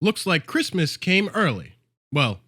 Looks like Christmas came early. Well,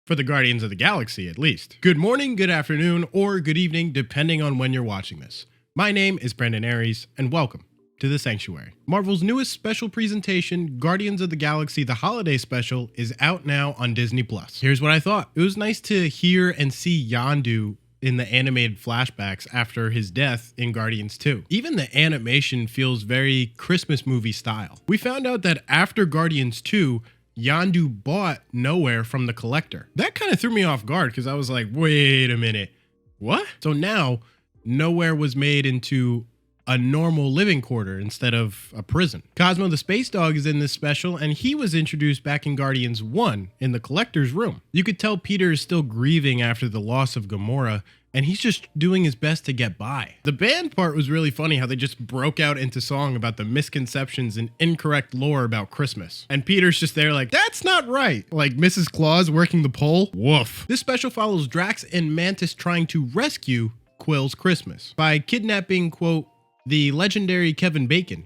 for the Guardians of the Galaxy at least. Good morning, good afternoon, or good evening, depending on when you're watching this. My name is Brandon Aries, and welcome to The Sanctuary. Marvel's newest special presentation, Guardians of the Galaxy The Holiday Special, is out now on Disney+. Here's what I thought. It was nice to hear and see Yondu in the animated flashbacks after his death in Guardians 2. Even the animation feels very Christmas movie style. We found out that after Guardians 2, Yondu bought Nowhere from the Collector. That kind of threw me off guard because I was like, wait a minute, what? So now Nowhere was made into a normal living quarter instead of a prison. Cosmo the Space Dog is in this special, and he was introduced back in Guardians 1 in the Collector's room. You could tell Peter is still grieving after the loss of Gamora, and he's just doing his best to get by. The band part was really funny, how they just broke out into song about the misconceptions and incorrect lore about Christmas. And Peter's just there like, that's not right. Like Mrs. Claus working the pole. Woof. This special follows Drax and Mantis trying to rescue Quill's Christmas by kidnapping, quote, the legendary Kevin Bacon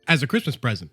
as a Christmas present.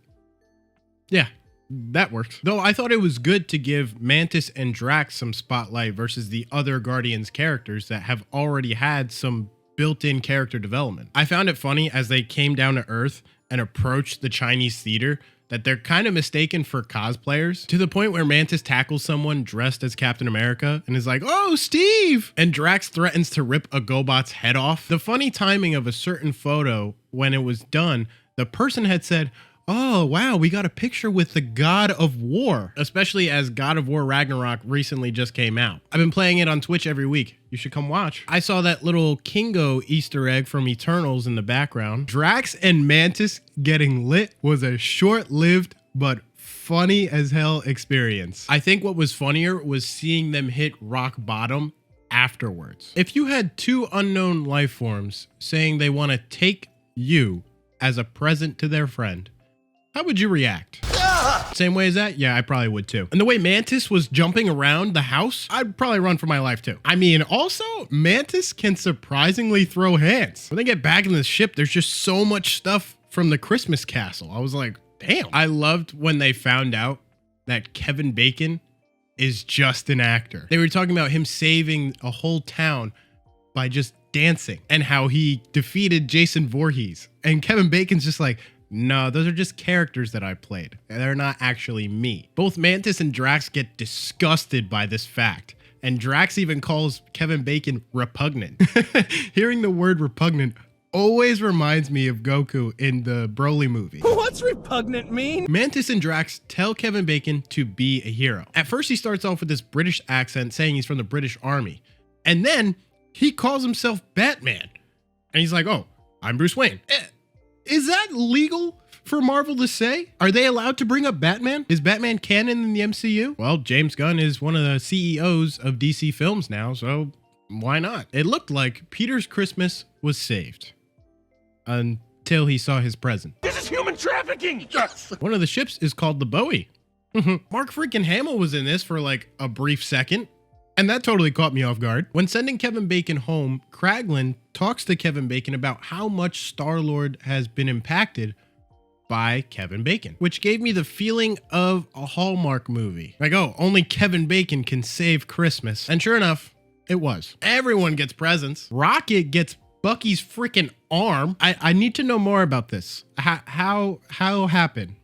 Yeah, that worked. Though I thought it was good to give Mantis and Drax some spotlight versus the other Guardians characters that have already had some built-in character development. I found it funny as they came down to Earth and approached the Chinese theater that they're kind of mistaken for cosplayers, to the point where Mantis tackles someone dressed as Captain America and is like, oh, Steve! And Drax threatens to rip a GoBot's head off. The funny timing of a certain photo, when it was done, the person had said, oh, wow, we got a picture with the God of War, especially as God of War Ragnarok recently just came out. I've been playing it on Twitch every week. You should come watch. I saw that little Kingo Easter egg from Eternals in the background. Drax and Mantis getting lit was a short-lived but funny as hell experience. I think what was funnier was seeing them hit rock bottom afterwards. If you had two unknown life forms saying they want to take you as a present to their friend, how would you react? Same way as that? Yeah, I probably would too. And the way Mantis was jumping around the house, I'd probably run for my life too. I mean, also, Mantis can surprisingly throw hands. When they get back in the ship, there's just so much stuff from the Christmas castle. I was like, damn. I loved when they found out that Kevin Bacon is just an actor. They were talking about him saving a whole town by just dancing and how he defeated Jason Voorhees. And Kevin Bacon's just like, no, those are just characters that I played. They're not actually me. Both Mantis and Drax get disgusted by this fact. And Drax even calls Kevin Bacon repugnant. Hearing the word repugnant always reminds me of Goku in the Broly movie. What's repugnant mean? Mantis and Drax tell Kevin Bacon to be a hero. At first, he starts off with this British accent saying he's from the British Army. And then he calls himself Batman. And he's like, oh, I'm Bruce Wayne. Is that legal for Marvel to say? Are they allowed to bring up Batman? Is Batman canon in the MCU? Well, James Gunn is one of the CEOs of DC Films now, so why not? It looked like Peter's Christmas was saved until he saw his present. This is human trafficking! Yes! One of the ships is called the Bowie. Mark freaking Hamill was in this for like a brief second. And that totally caught me off guard. When sending Kevin Bacon home, Kraglin talks to Kevin Bacon about how much Star-Lord has been impacted by Kevin Bacon, which gave me the feeling of a Hallmark movie. Like, oh, only Kevin Bacon can save Christmas. And sure enough, it was. Everyone gets presents. Rocket gets Bucky's freaking arm. I need to know more about this. How happened?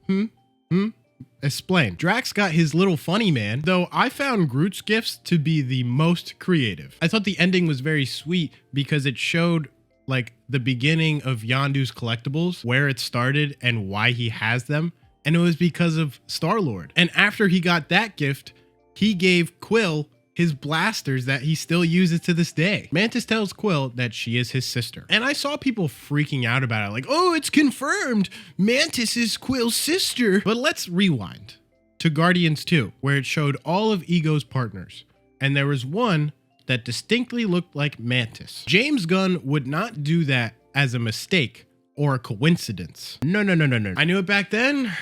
Explain. Drax got his little funny man, though I found Groot's gifts to be the most creative. I thought the ending was very sweet because it showed like the beginning of Yondu's collectibles, where it started and why he has them. And it was because of Star-Lord. And after he got that gift, he gave Quill his blasters that he still uses to this day. Mantis tells Quill that she is his sister. And I saw people freaking out about it, like, oh, it's confirmed. Mantis is Quill's sister. But let's rewind to Guardians 2, where it showed all of Ego's partners. And there was one that distinctly looked like Mantis. James Gunn would not do that as a mistake or a coincidence. No. I knew it back then,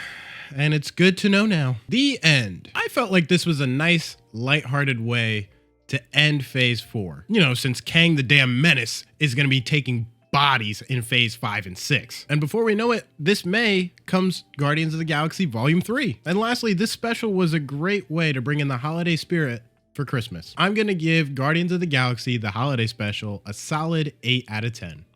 and it's good to know now. The end. I felt like this was a nice, lighthearted way to end Phase 4. You know, since Kang the Damn Menace is going to be taking bodies in Phase 5 and 6. And before we know it, this May comes Guardians of the Galaxy Volume 3. And lastly, this special was a great way to bring in the holiday spirit for Christmas. I'm going to give Guardians of the Galaxy the holiday special a solid 8 out of 10.